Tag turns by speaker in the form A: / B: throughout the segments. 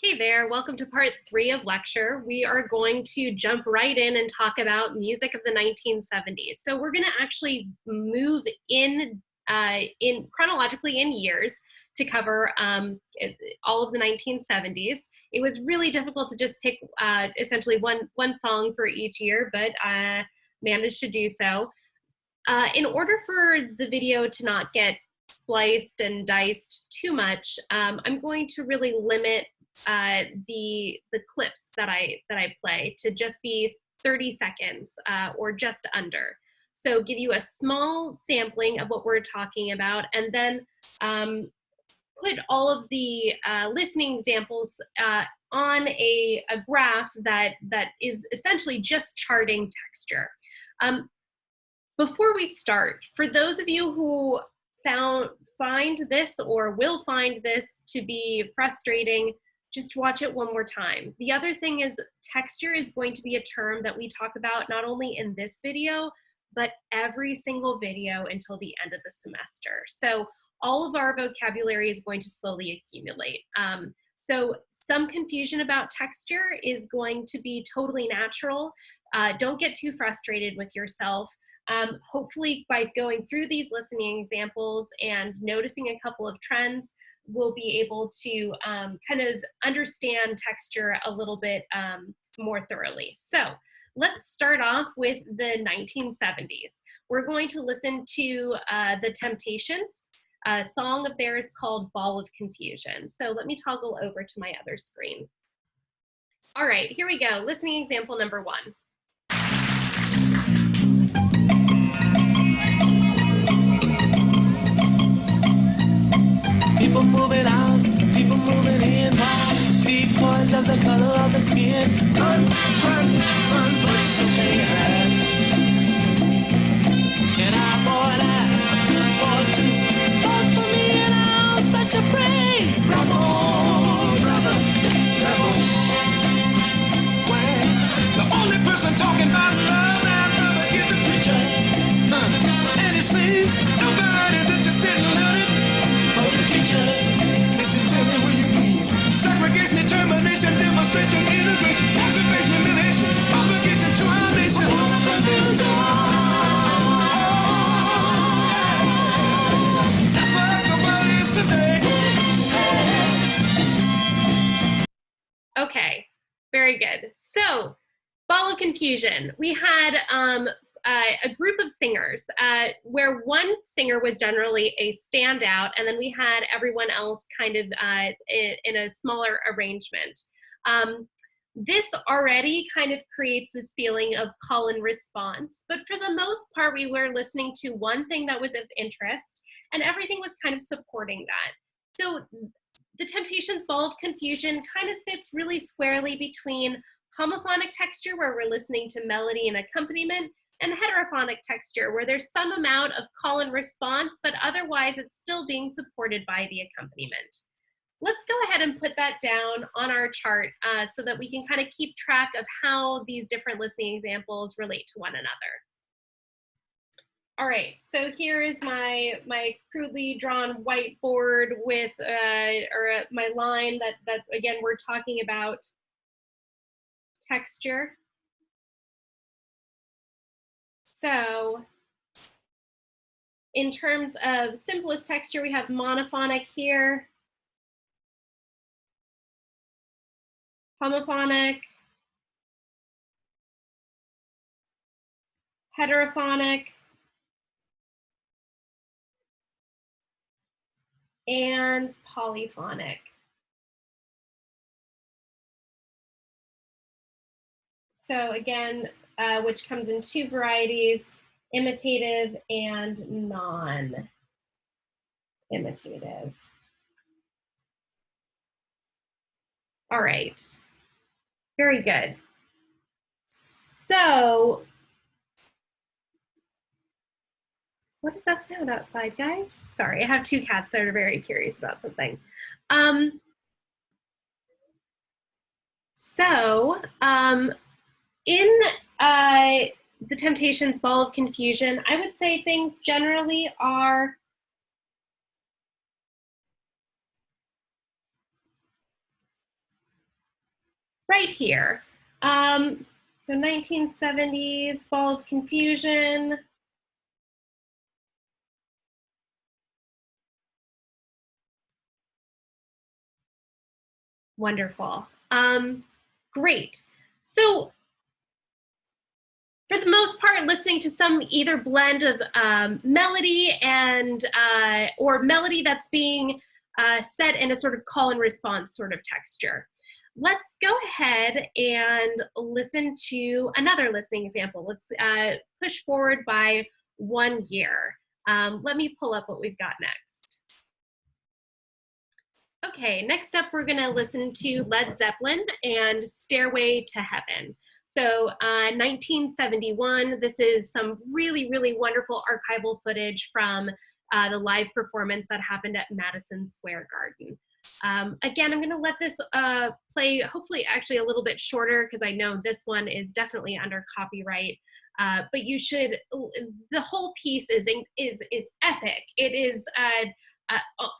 A: Hey there, welcome to part 3 of lecture. We are going to jump right in and talk about music of the 1970s. So we're going to actually move in chronologically in years to cover all of the 1970s. It was really difficult to just pick essentially one song for each year, but managed to do so. In order for the video to not get spliced and diced too much, I'm going to really limit the clips that I play to just be 30 seconds or just under. So give you a small sampling of what we're talking about, and then put all of the listening examples on a graph that is essentially just charting texture. Before we start, for those of you who find this or will find this to be frustrating, just watch it one more time. The other thing is, texture is going to be a term that we talk about not only in this video, but every single video until the end of the semester. So all of our vocabulary is going to slowly accumulate. So some confusion about texture is going to be totally natural. Don't get too frustrated with yourself. Hopefully by going through these listening examples and noticing a couple of trends, we'll be able to kind of understand texture a little bit more thoroughly. So let's start off with the 1970s. We're going to listen to The Temptations. A song of theirs called Ball of Confusion. So let me toggle over to my other screen. All right, here we go. Listening example number 1.
B: People moving out, people moving in, because of the color of the skin. Run, run, run, but so bad. And I bought that 2 for 2. Vote for me and I'll set you free. Rebel, brother, rebel. Well, the only person talking about love and brother is the preacher. And it seems nobody's interested in learning. The teacher, listen to me, will you please? Segregation, determination, demonstration, integration, aggravation, humiliation, obligation to our nation. That's what the world is today.
A: Okay, very good. So, Ball of Confusion. We had a group of singers where one singer was generally a standout, and then we had everyone else kind of in a smaller arrangement. This already kind of creates this feeling of call and response, but for the most part, we were listening to one thing that was of interest, and everything was kind of supporting that. So The Temptations' Ball of Confusion kind of fits really squarely between homophonic texture, where we're listening to melody and accompaniment, and heterophonic texture, where there's some amount of call and response, but otherwise it's still being supported by the accompaniment. Let's go ahead and put that down on our chart so that we can kind of keep track of how these different listening examples relate to one another. All right, so here is my crudely drawn whiteboard with my line that again, we're talking about texture. So in terms of simplest texture, we have monophonic here, homophonic, heterophonic, and polyphonic. So again, which comes in 2 varieties, imitative and non-imitative. All right, very good. So, what does that sound outside, guys? Sorry, I have 2 cats that are very curious about something. In The Temptations' Ball of Confusion, I would say things generally are right here. So 1970s, Ball of Confusion. Wonderful. Great. So for the most part, listening to some either blend of melody and or melody that's being set in a sort of call and response sort of texture. Let's go ahead and listen to another listening example. Let's push forward by 1 year. Let me pull up what we've got next. Okay, next up we're gonna listen to Led Zeppelin and Stairway to Heaven. So 1971, this is some really, really wonderful archival footage from the live performance that happened at Madison Square Garden. Again, I'm gonna let this play hopefully actually a little bit shorter because I know this one is definitely under copyright. But you should, the whole piece is epic. It is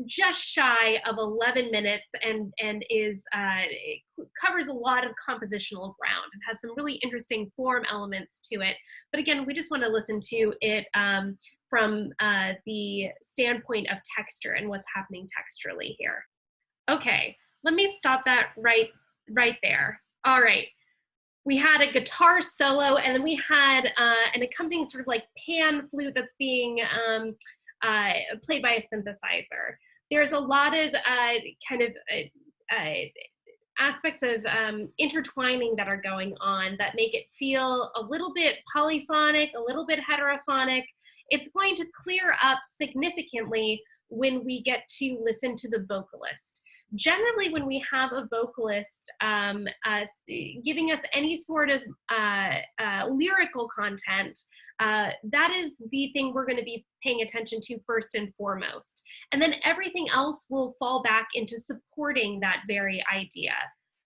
A: just shy of 11 minutes and is it covers a lot of compositional ground. It has some really interesting form elements to it. But again, we just want to listen to it from the standpoint of texture and what's happening texturally here. Okay, let me stop that right there. All right. We had a guitar solo, and then we had an accompanying sort of like pan flute that's being played by a synthesizer. There's a lot of kind of aspects of intertwining that are going on that make it feel a little bit polyphonic, a little bit heterophonic. It's going to clear up significantly when we get to listen to the vocalist. Generally, when we have a vocalist giving us any sort of lyrical content, that is the thing we're going to be paying attention to first and foremost. And then everything else will fall back into supporting that very idea,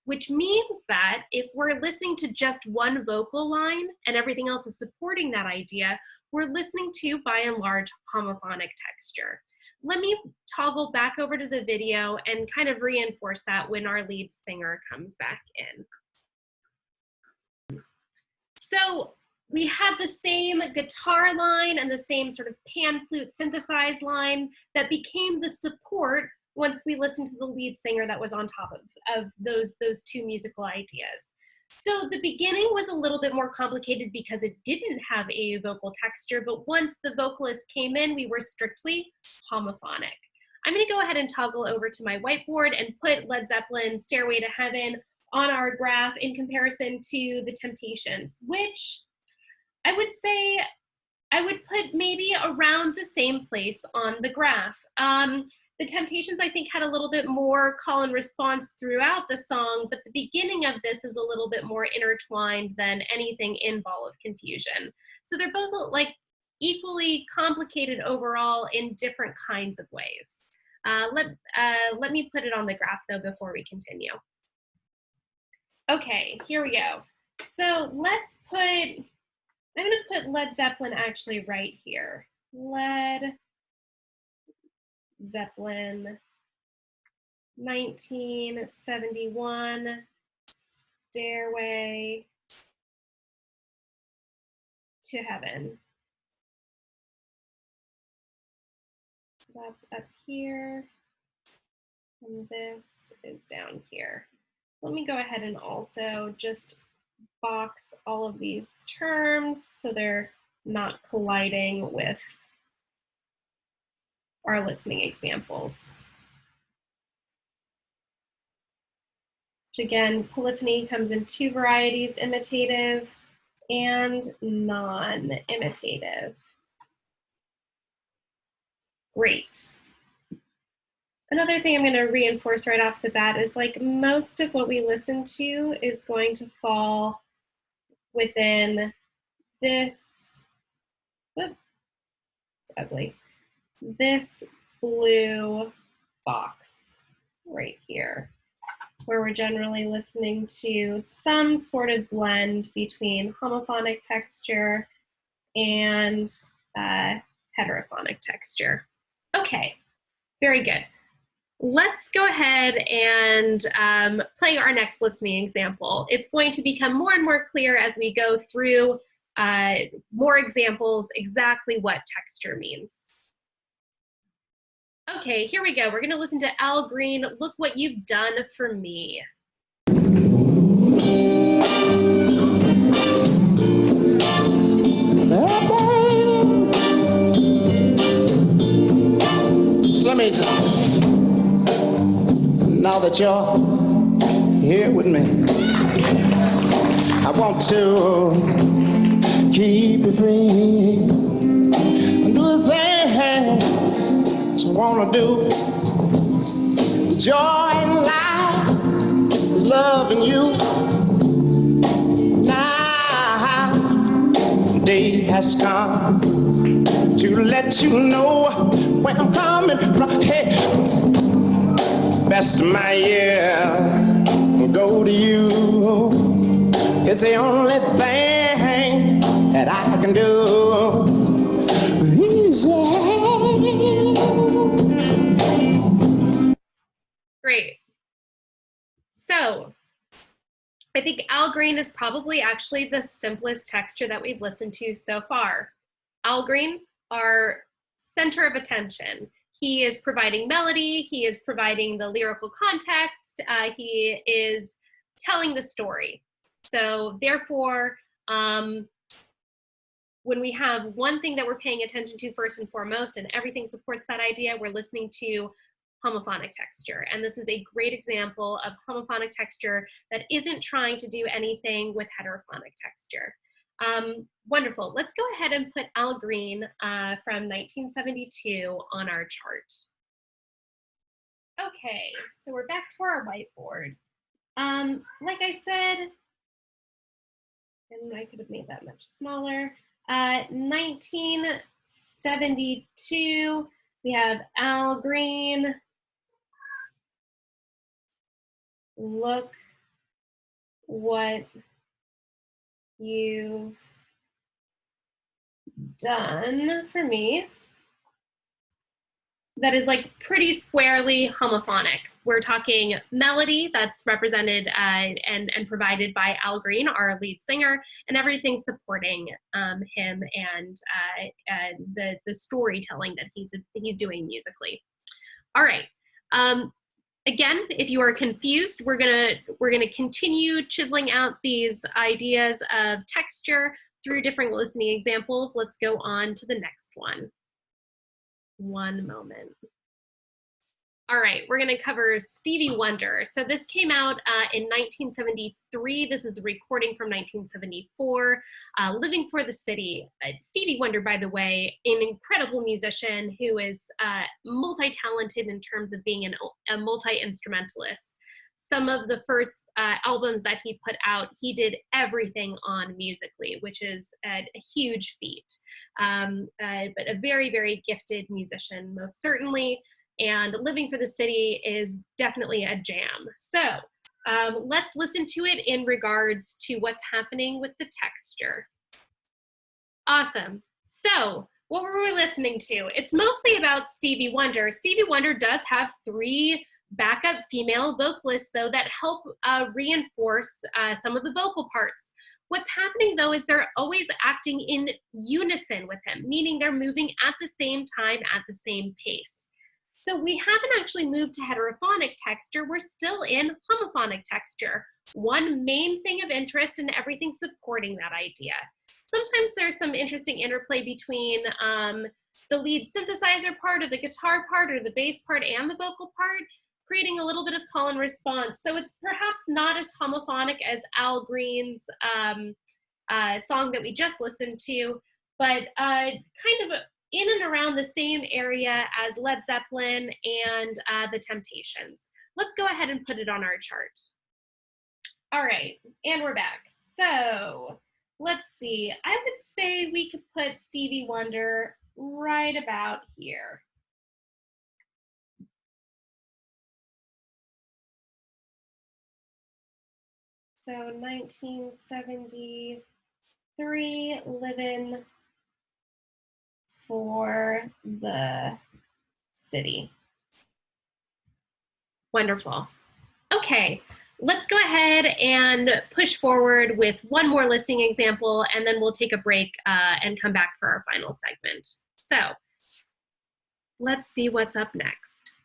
A: which means that if we're listening to just one vocal line and everything else is supporting that idea, we're listening to, by and large, homophonic texture. Let me toggle back over to the video and kind of reinforce that when our lead singer comes back in. So we had the same guitar line and the same sort of pan flute synthesized line that became the support once we listened to the lead singer that was on top of those two musical ideas. So the beginning was a little bit more complicated because it didn't have a vocal texture, but once the vocalist came in, we were strictly homophonic. I'm gonna go ahead and toggle over to my whiteboard and put Led Zeppelin Stairway to Heaven on our graph in comparison to the Temptations, which I would say I would put maybe around the same place on the graph. The Temptations, I think, had a little bit more call and response throughout the song, but the beginning of this is a little bit more intertwined than anything in Ball of Confusion. So they're both like equally complicated overall in different kinds of ways. Let me put it on the graph though before we continue. Okay, here we go. So let's put, I'm gonna put Led Zeppelin actually right here. Led Zeppelin, 1971, Stairway to Heaven. So that's up here, and this is down here. Let me go ahead and also just box all of these terms so they're not colliding with our listening examples. Which again, polyphony comes in two varieties, imitative and non-imitative. Great. Another thing I'm going to reinforce right off the bat is like most of what we listen to is going to fall within this, oops, it's ugly, this blue box right here, where we're generally listening to some sort of blend between homophonic texture and heterophonic texture. Okay, very good. Let's go ahead and play our next listening example. It's going to become more and more clear as we go through more examples exactly what texture means. Okay, here we go. We're going to listen to Al Green, Look What You've Done for Me.
C: Let me now that you're here with me, I want to keep you free. Do the things you want to do. Joy in life, loving you. Now, the day has come to let you know where I'm coming from. Hey, best of my years will go to you. It's the only thing that I can do.
A: Great. So I think Al Green is probably actually the simplest texture that we've listened to so far. Al Green, our center of attention. He is providing melody, he is providing the lyrical context, he is telling the story. So therefore, when we have one thing that we're paying attention to first and foremost, and everything supports that idea, we're listening to homophonic texture. And this is a great example of homophonic texture that isn't trying to do anything with heterophonic texture. Wonderful. Let's go ahead and put Al Green from 1972 on our chart. Okay, so we're back to our whiteboard. Like I said, and I could have made that much smaller, 1972, we have Al Green, Look What You've Done for Me. That is like pretty squarely homophonic. We're talking melody that's represented and provided by Al Green, our lead singer, and everything supporting him and the storytelling that he's doing musically. All right. Again, if you are confused, we're gonna continue chiseling out these ideas of texture through different listening examples. Let's go on to the next one. One moment. All right, we're gonna cover Stevie Wonder. So this came out in 1973. This is a recording from 1974, Living for the City. Stevie Wonder, by the way, an incredible musician who is multi-talented in terms of being a multi-instrumentalist. Some of the first albums that he put out, he did everything on musically, which is a huge feat. But a very, very gifted musician, most certainly. And Living for the City is definitely a jam. So let's listen to it in regards to what's happening with the texture. Awesome. So what were we listening to? It's mostly about Stevie Wonder. Stevie Wonder does have 3 backup female vocalists, though, that help reinforce some of the vocal parts. What's happening, though, is they're always acting in unison with him, meaning they're moving at the same time, at the same pace. So we haven't actually moved to heterophonic texture. We're still in homophonic texture. One main thing of interest and everything supporting that idea. Sometimes there's some interesting interplay between the lead synthesizer part or the guitar part or the bass part and the vocal part, creating a little bit of call and response. So it's perhaps not as homophonic as Al Green's song that we just listened to, but kind of in and around the same area as Led Zeppelin and the Temptations. Let's go ahead and put it on our chart. All right, and we're back. So let's see, I would say we could put Stevie Wonder right about here. So 1973, Living for the City. Wonderful. Okay, let's go ahead and push forward with one more listening example, and then we'll take a break and come back for our final segment. So let's see what's up next.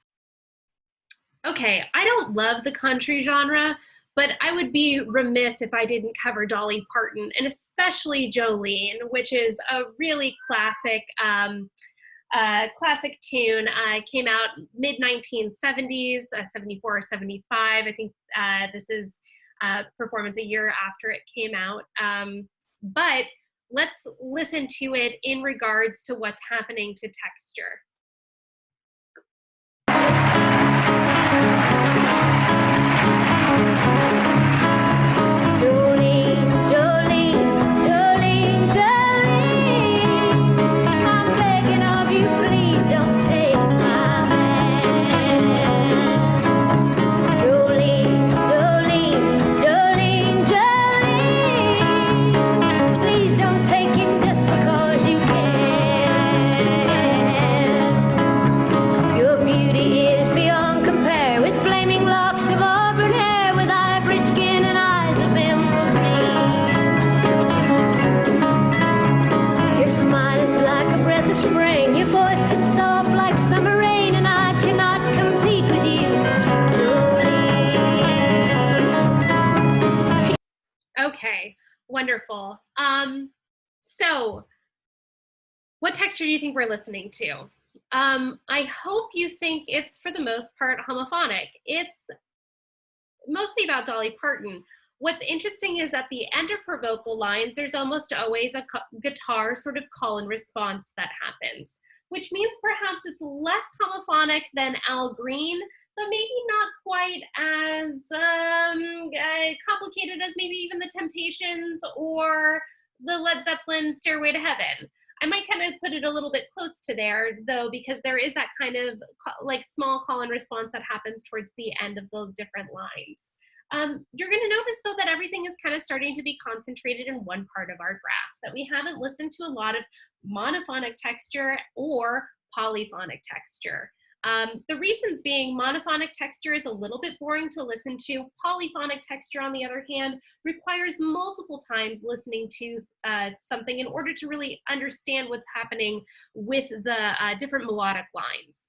A: Okay, I don't love the country genre, but I would be remiss if I didn't cover Dolly Parton, and especially Jolene, which is a really classic classic tune. Came out mid-1970s, 74 or 75. I think this is performance a year after it came out. But let's listen to it in regards to what's happening to texture.
D: Jolene, Jolene, Jolene, Jolene, I'm begging of you, please don't take my man. Jolene, Jolene, Jolene, Jolene, please don't take him just because you can. Your beauty is beyond compare, with flaming locks of auburn hair, with ivory skin and eyes of emerald green. Your smile is like a breath of spring, your voice is soft like summer rain, and I cannot compete with you, Jolene.
A: Okay, wonderful. So what texture do you think we're listening to? I hope you think it's, for the most part, homophonic. It's mostly about Dolly Parton. What's interesting is at the end of her vocal lines, there's almost always a guitar sort of call and response that happens, which means perhaps it's less homophonic than Al Green, but maybe not quite as complicated as maybe even the Temptations or the Led Zeppelin Stairway to Heaven. I might kind of put it a little bit close to there, though, because there is that kind of like small call and response that happens towards the end of the different lines. You're going to notice, though, that everything is kind of starting to be concentrated in one part of our graph, that we haven't listened to a lot of monophonic texture or polyphonic texture. The reasons being, monophonic texture is a little bit boring to listen to. Polyphonic texture, on the other hand, requires multiple times listening to something in order to really understand what's happening with the different melodic lines.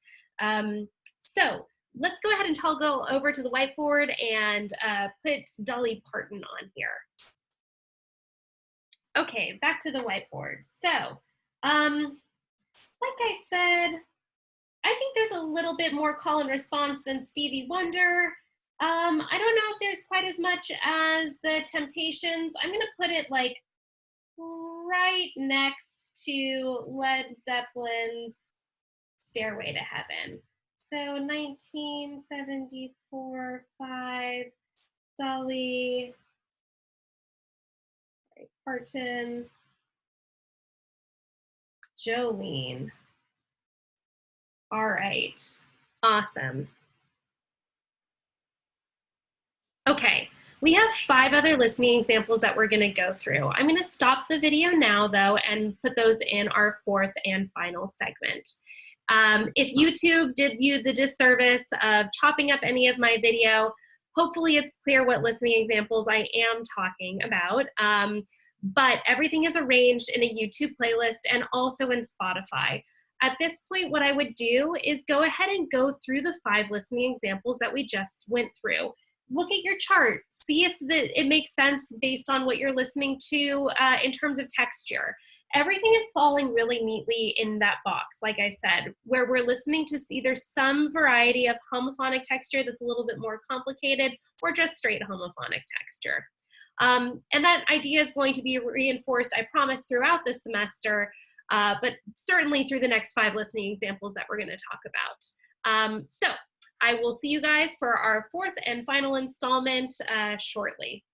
A: So let's go ahead and toggle over to the whiteboard and put Dolly Parton on here. Okay, back to the whiteboard. So, like I said, I think there's a little bit more call and response than Stevie Wonder. I don't know if there's quite as much as the Temptations. I'm gonna put it like right next to Led Zeppelin's Stairway to Heaven. So 1974, 5, Dolly Parton, Jolene. All right, awesome. Okay, we have 5 other listening examples that we're gonna go through. I'm gonna stop the video now, though, and put those in our 4th and final segment. If YouTube did you the disservice of chopping up any of my video, hopefully it's clear what listening examples I am talking about. But everything is arranged in a YouTube playlist and also in Spotify. At this point, what I would do is go ahead and go through the 5 listening examples that we just went through. Look at your chart, see if it makes sense based on what you're listening to in terms of texture. Everything is falling really neatly in that box, like I said, where we're listening to either some variety of homophonic texture that's a little bit more complicated or just straight homophonic texture. And that idea is going to be reinforced, I promise, throughout this semester, but certainly through the next 5 listening examples that we're going to talk about. So I will see you guys for our 4th and final installment shortly.